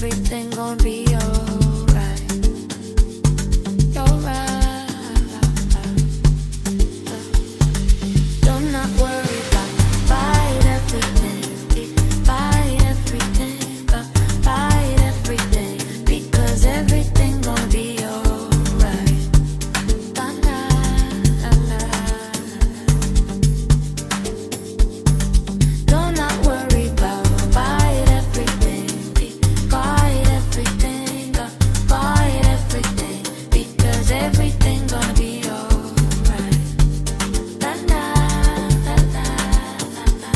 everything gon' be alright. Alright. Don't not worry about fight everything, fight everything, fight everything, because everything gon' be alright. La la la la. Don't not worry about fight everything, fight everything, fight everything, because everything gonna be alright. La la la la la la.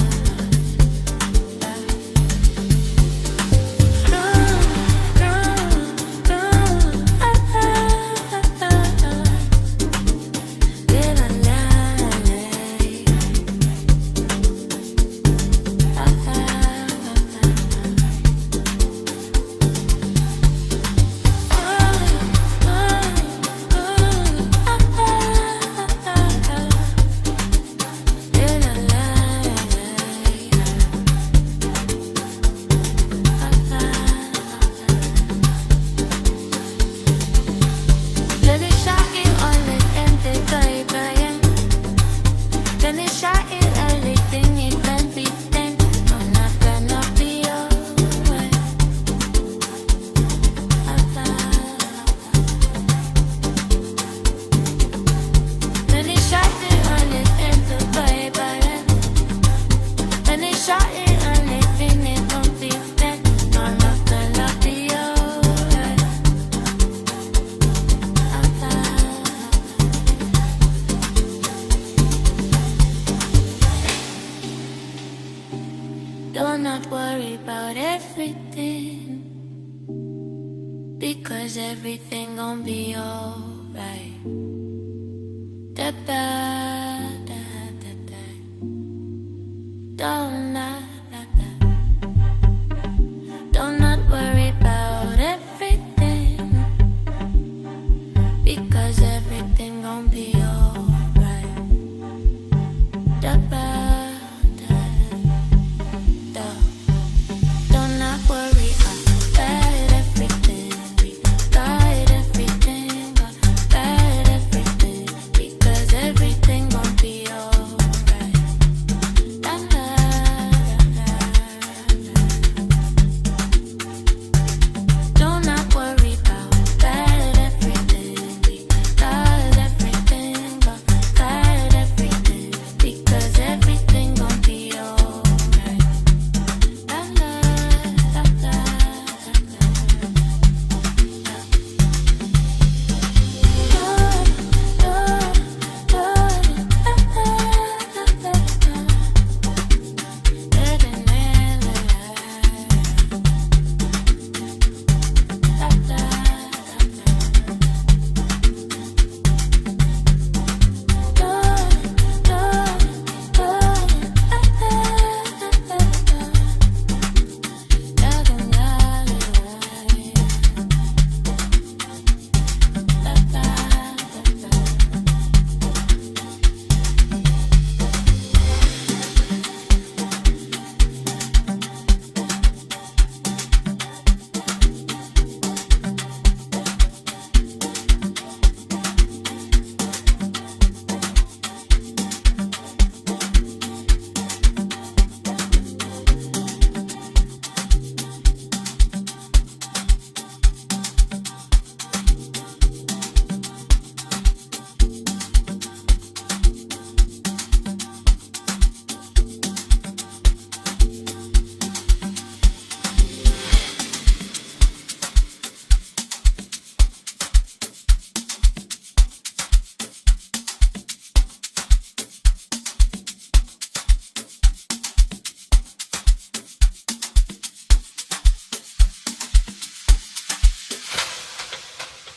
Don't not worry about everything, because everything gon' be alright. Da-da.